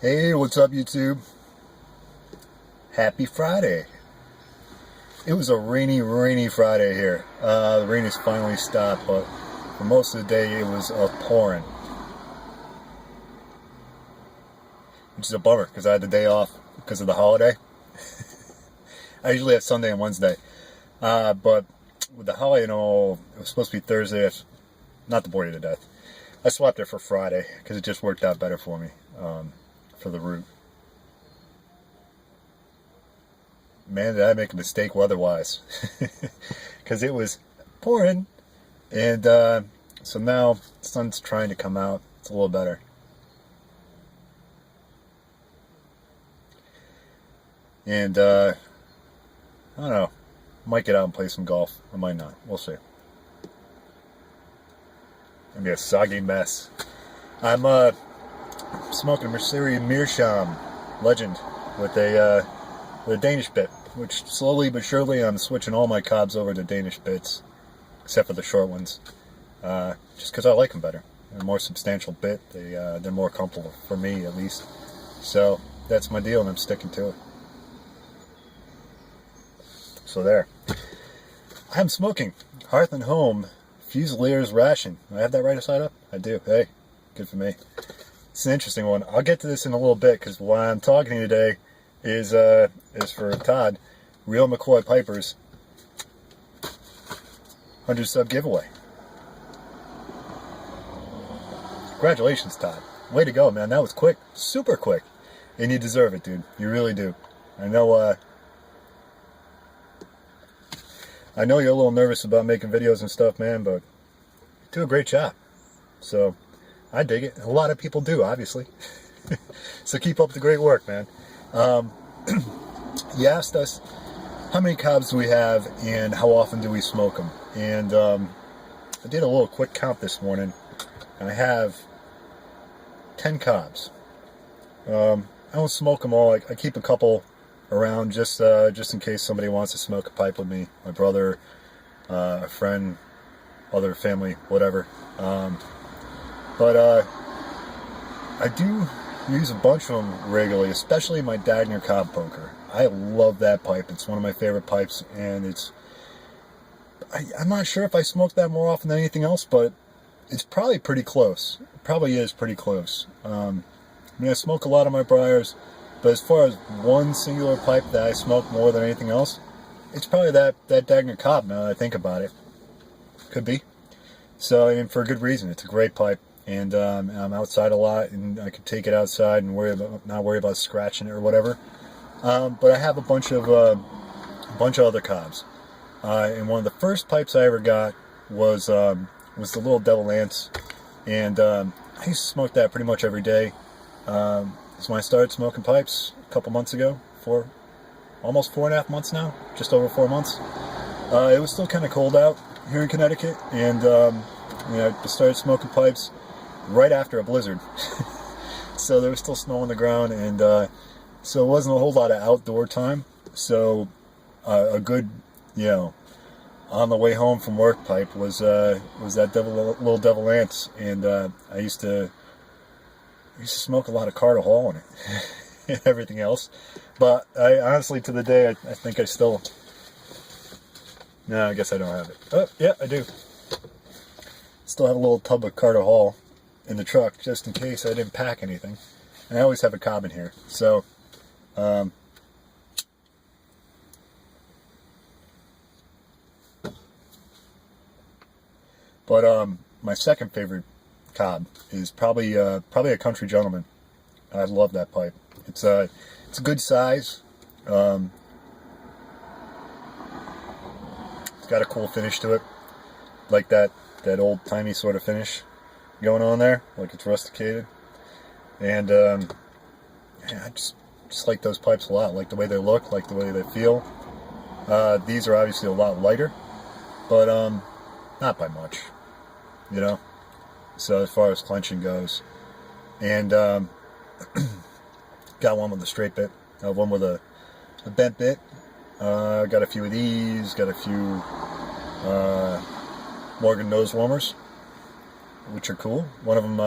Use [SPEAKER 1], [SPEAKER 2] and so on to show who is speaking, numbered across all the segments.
[SPEAKER 1] Hey, what's up, YouTube? Happy Friday. It was a rainy Friday here. The rain has finally stopped, but for most of the day it was pouring. Which is a bummer, because I had the day off because of the holiday. I usually have Sunday and Wednesday. But with the holiday and all, it was supposed to be Thursday. Not to bore you to death. I swapped it for Friday, because it just worked out better for me. For the route. Man, did I make a mistake weather-wise. Because it was pouring. And so now the sun's trying to come out. It's a little better. And I don't know. Might get out and play some golf. I might not. We'll see. It'll be a soggy mess. I'm smoking a Mercedes Meerschaum Legend with a Danish bit, which slowly but surely I'm switching all my cobs over to Danish bits, except for the short ones, just because I like them better. They're a more substantial bit. They're more comfortable for me, at least. So that's my deal, and I'm sticking to it. So there. I'm smoking Hearth and Home Fusilier's Ration. Do I have that right side up? I do. Hey, good for me. It's an interesting one. I'll get to this in a little bit, because why I'm talking to you today is for Todd, RealMcCoyPiper's 100 sub giveaway. Congratulations, Todd. Way to go, man. That was quick. Super quick. And you deserve it, dude. You really do. I know you're a little nervous about making videos and stuff, man, but you do a great job. So I dig it. A lot of people do, obviously. So keep up the great work, man. You asked us how many cobs do we have and how often do we smoke them. And I did a little quick count this morning, and I have 10 cobs. I don't smoke them all. I keep a couple around just in case somebody wants to smoke a pipe with me. My brother, a friend, other family, whatever. But I do use a bunch of them regularly, especially my Dagner Cob Poker. I love that pipe. It's one of my favorite pipes, and I'm not sure if I smoke that more often than anything else, but it's probably pretty close. It probably is pretty close. I mean, I smoke a lot of my briars, but as far as one singular pipe that I smoke more than anything else, it's probably that Dagner Cob, now that I think about it. Could be. So, I mean, for a good reason. It's a great pipe. And I'm outside a lot, and I can take it outside and not worry about scratching it or whatever. But I have a bunch of other cobs. And one of the first pipes I ever got was the Little Devil Ants, and I used to smoke that pretty much every day. That's when I started smoking pipes a couple months ago, almost 4.5 months now, just over 4 months. It was still kind of cold out here in Connecticut, and I started smoking pipes right after a blizzard. So there was still snow on the ground, and so it wasn't a whole lot of outdoor time. So a good, on the way home from work pipe was that Little Devil Ants, and I used to smoke a lot of Carter Hall in it and everything else. But I honestly, to the day, I think I still. No, I guess I don't have it. Oh, yeah, I do. Still have a little tub of Carter Hall in the truck, just in case I didn't pack anything. And I always have a cob in here. So, my second favorite cob is probably a Country Gentleman. I love that pipe. It's a good size. It's got a cool finish to it, like that old-timey sort of finish going on there, like it's rusticated. And yeah, I just like those pipes a lot. Like the way they look, like the way they feel. These are obviously a lot lighter, but not by much, So as far as clenching goes, and got one with a straight bit, one with a bent bit. Got a few of these. Got a few Morgan nose warmers, which are cool. One of them,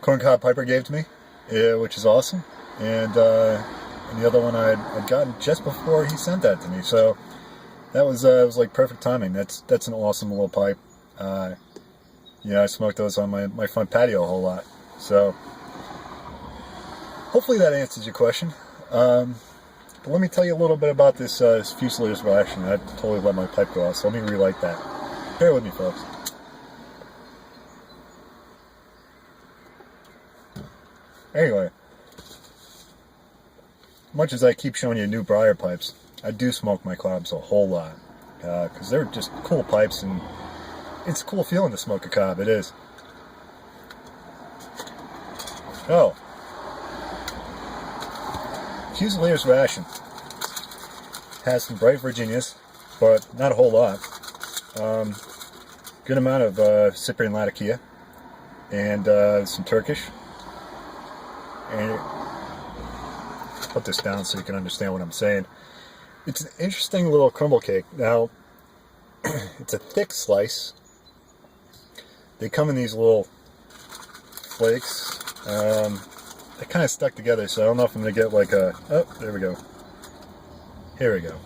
[SPEAKER 1] Corncob Piper gave to me. which is awesome. And the other one I'd gotten just before he sent that to me. So that was it was like perfect timing. That's an awesome little pipe. I smoked those on my front patio a whole lot. So hopefully that answers your question. But let me tell you a little bit about this Fusileer's reaction. I totally let my pipe go out, so let me relight that. Bear with me, folks. Anyway, much as I keep showing you new briar pipes, I do smoke my cobs a whole lot because they're just cool pipes, and it's a cool feeling to smoke a cob. It is. Oh, Fusileer's ration has some bright Virginias, but not a whole lot. Good amount of Cyprian Latakia and some Turkish. And put this down so you can understand what I'm saying. It's an interesting little crumble cake. Now, it's a thick slice. They come in these little flakes. They're kind of stuck together, so I don't know if I'm going to get like a... Oh, there we go. Here we go.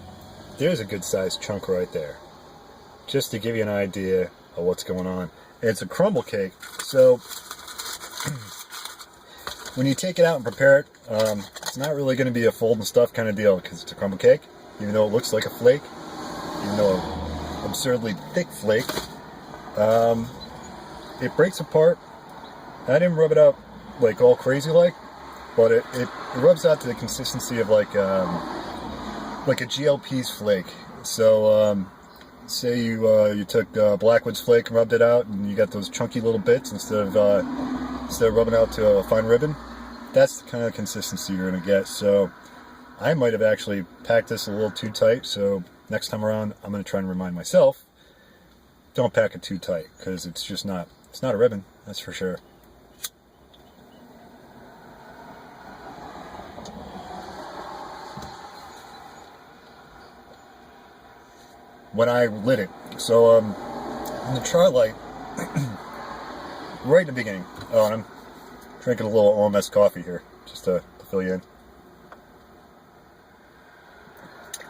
[SPEAKER 1] There's a good sized chunk right there. Just to give you an idea of what's going on. And it's a crumble cake, so when you take it out and prepare it, it's not really going to be a fold and stuff kind of deal because it's a crumble cake, even though it looks like a flake, even though an absurdly thick flake. It breaks apart. I didn't rub it out like all crazy like, but it rubs out to the consistency of like a GLP's flake. So say you took Blackwood's flake and rubbed it out, and you got those chunky little bits instead of rubbing out to a fine ribbon. That's the kind of consistency you're going to get. So I might have actually packed this a little too tight, so next time around I'm going to try and remind myself, don't pack it too tight, because it's just not, it's not a ribbon, that's for sure. When I lit it, so in the char light, right in the beginning, oh, and I'm drinking a little OMS coffee here, just to fill you in.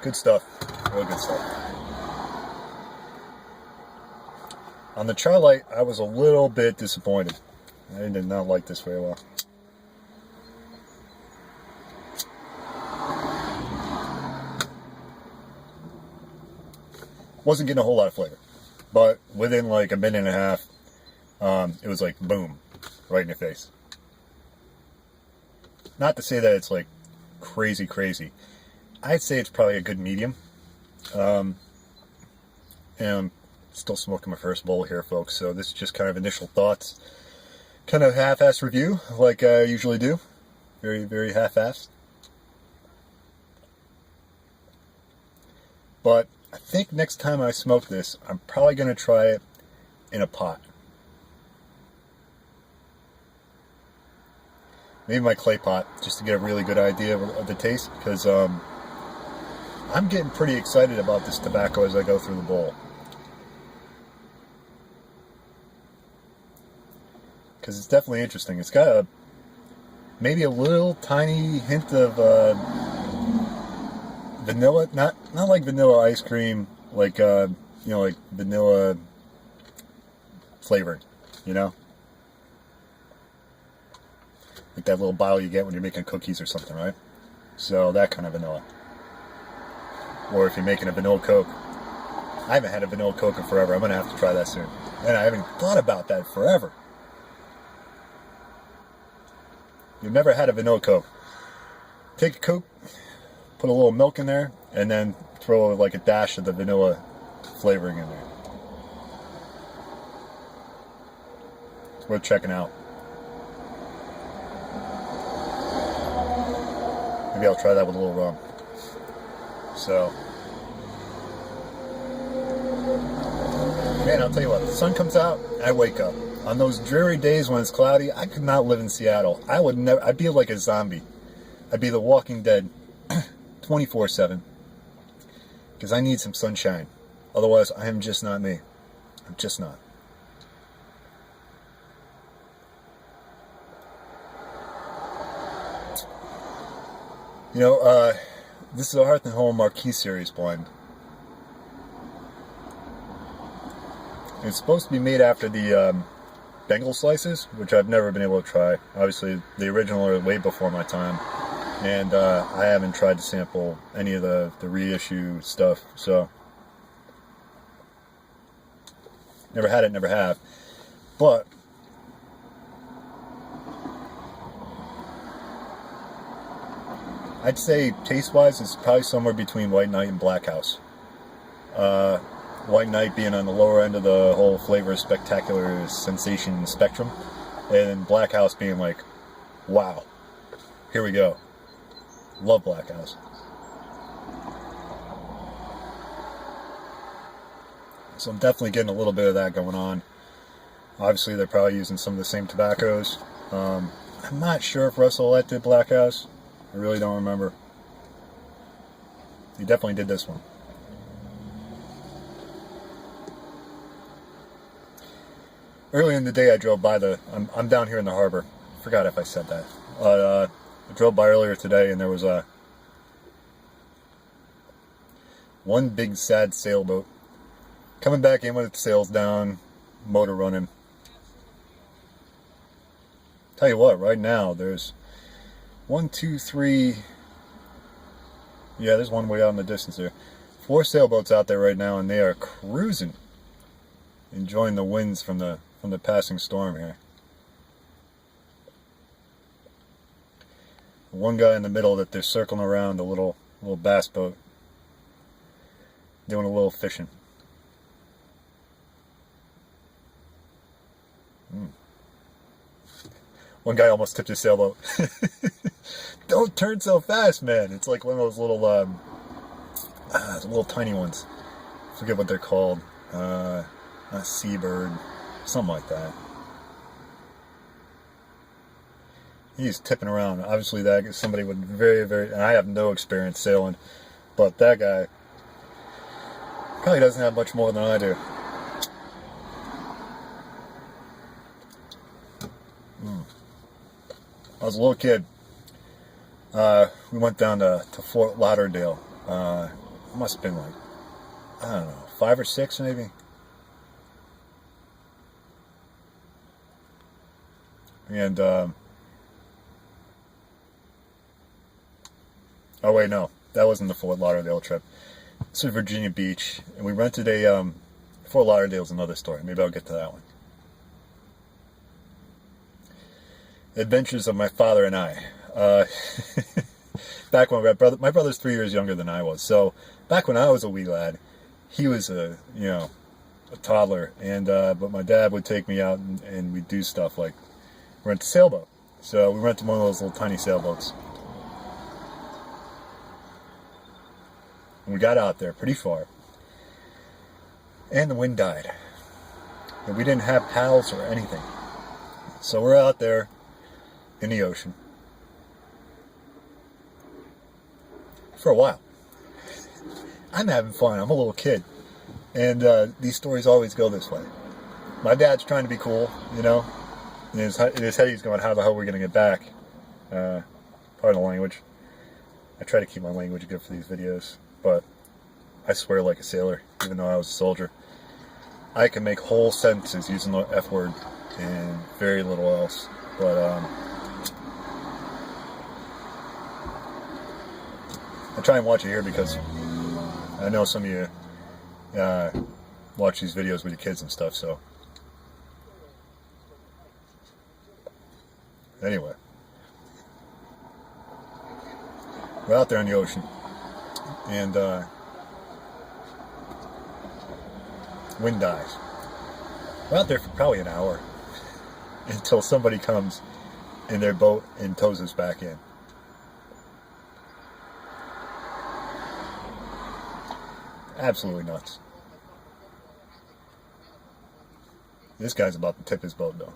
[SPEAKER 1] Good stuff, real good stuff. On the char light, I was a little bit disappointed. I did not like this very well. Wasn't getting a whole lot of flavor, but within like a minute and a half, it was like boom, right in your face. Not to say that it's like crazy. I'd say it's probably a good medium. And I'm still smoking my first bowl here, folks, so this is just kind of initial thoughts. Kind of half-assed review, like I usually do. Very half-assed. But I think next time I smoke this, I'm probably going to try it in a pot. Maybe my clay pot, just to get a really good idea of the taste, because I'm getting pretty excited about this tobacco as I go through the bowl. Because it's definitely interesting. It's got maybe a little tiny hint of vanilla, not like vanilla ice cream, like like vanilla flavoring, like that little bottle you get when you're making cookies or something, right? So that kind of vanilla. Or if you're making a vanilla Coke. I haven't had a vanilla Coke in forever. I'm gonna have to try that soon. And I haven't thought about that forever. You've never had a vanilla Coke. Take a Coke, put a little milk in there, and then throw like a dash of the vanilla flavoring in there. It's worth checking out. Maybe I'll try that with a little rum. So, man, I'll tell you what, the sun comes out, I wake up. On those dreary days when it's cloudy, I could not live in Seattle. I'd be like a zombie. I'd be the Walking Dead 24/7. Because I need some sunshine. Otherwise, I am just not me. I'm just not. You know, this is a Hearth and Home Marquee Series blend. It's supposed to be made after the Bengal slices, which I've never been able to try. Obviously, the original are way before my time, and I haven't tried to sample any of the reissue stuff, so never had it, never have. But I'd say taste-wise, it's probably somewhere between White Knight and Black House. White Knight being on the lower end of the whole flavor spectacular sensation spectrum, and Black House being like, wow, here we go. Love Black House. So I'm definitely getting a little bit of that going on. Obviously, they're probably using some of the same tobaccos. I'm not sure if Russell did Black House. I really don't remember. He definitely did this one. Earlier in the day, I drove by I'm down here in the harbor. Forgot if I said that. I drove by earlier today, and there was one big sad sailboat coming back in with its sails down, motor running. Tell you what, right now there's 1, 2, 3. Yeah, there's one way out in the distance there. 4 sailboats out there right now, and they are cruising, enjoying the winds from the passing storm here. One guy in the middle that they're circling around, a little bass boat, doing a little fishing. One guy almost tipped his sailboat. Don't turn so fast, man. It's like one of those little tiny ones. I forget what they're called. A seabird, something like that. He's tipping around. Obviously, that is somebody with and I have no experience sailing, but that guy probably doesn't have much more than I do. I was a little kid. We went down to Fort Lauderdale. It must have been like, I don't know, 5 or 6 maybe. And, oh wait, no, that wasn't the Fort Lauderdale trip. This was Virginia Beach, and we rented a, Fort Lauderdale's another story. Maybe I'll get to that one. Adventures of my father and I. Back when my brother's 3 years younger than I was, so back when I was a wee lad, he was a toddler, and but my dad would take me out and we'd do stuff like rent a sailboat. So we rented one of those little tiny sailboats, and we got out there pretty far, and the wind died, and we didn't have paddles or anything, so we're out there in the ocean for a while. I'm having fun. I'm a little kid, and these stories always go this way. My dad's trying to be cool, you know. In his head, he's going, "How the hell are we going to get back?" Pardon the language. I try to keep my language good for these videos, but I swear like a sailor, even though I was a soldier. I can make whole sentences using the F word and very little else. But I try and watch it here because I know some of you watch these videos with your kids and stuff, so anyway, we're out there in the ocean, and wind dies. We're out there for probably an hour until somebody comes in their boat and tows us back in. Absolutely nuts. This guy's about to tip his boat, though.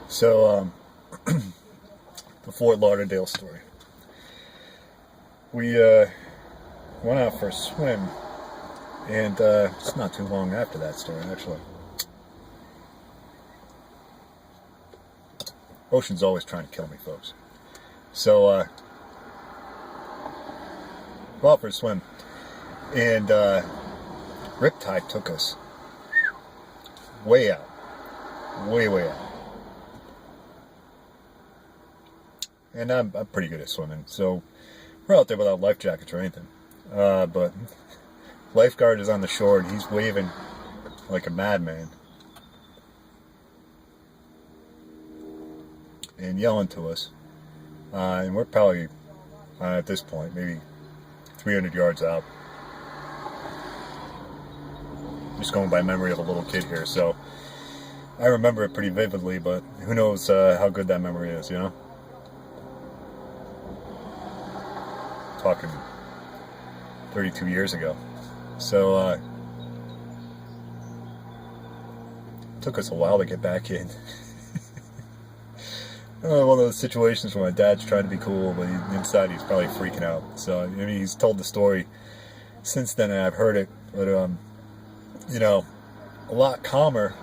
[SPEAKER 1] So, the Fort Lauderdale story. We went out for a swim, and it's not too long after that story, actually. Ocean's always trying to kill me, folks. So, go out for a swim. And Riptide took us way out. Way out. And I'm pretty good at swimming, so we're out there without life jackets or anything. But lifeguard is on the shore and he's waving like a madman and yelling to us. And we're probably, at this point, maybe 300 yards out. Just going by memory of a little kid here, so I remember it pretty vividly, but who knows how good that memory is, you know? Talking 32 years ago. So it took us a while to get back in. One of those situations where my dad's trying to be cool, but inside he's probably freaking out. So I mean, he's told the story since then and I've heard it, but you know, a lot calmer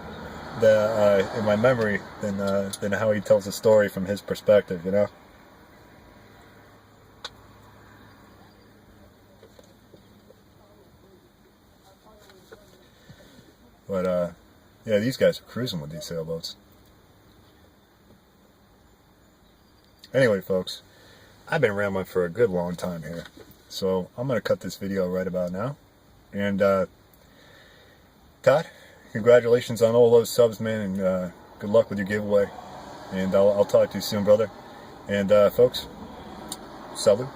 [SPEAKER 1] in my memory than how he tells the story from his perspective, you know. But, yeah, these guys are cruising with these sailboats. Anyway, folks, I've been rambling for a good long time here. So, I'm going to cut this video right about now. And, Todd, congratulations on all those subs, man, and good luck with your giveaway. And I'll talk to you soon, brother. And, folks, salute.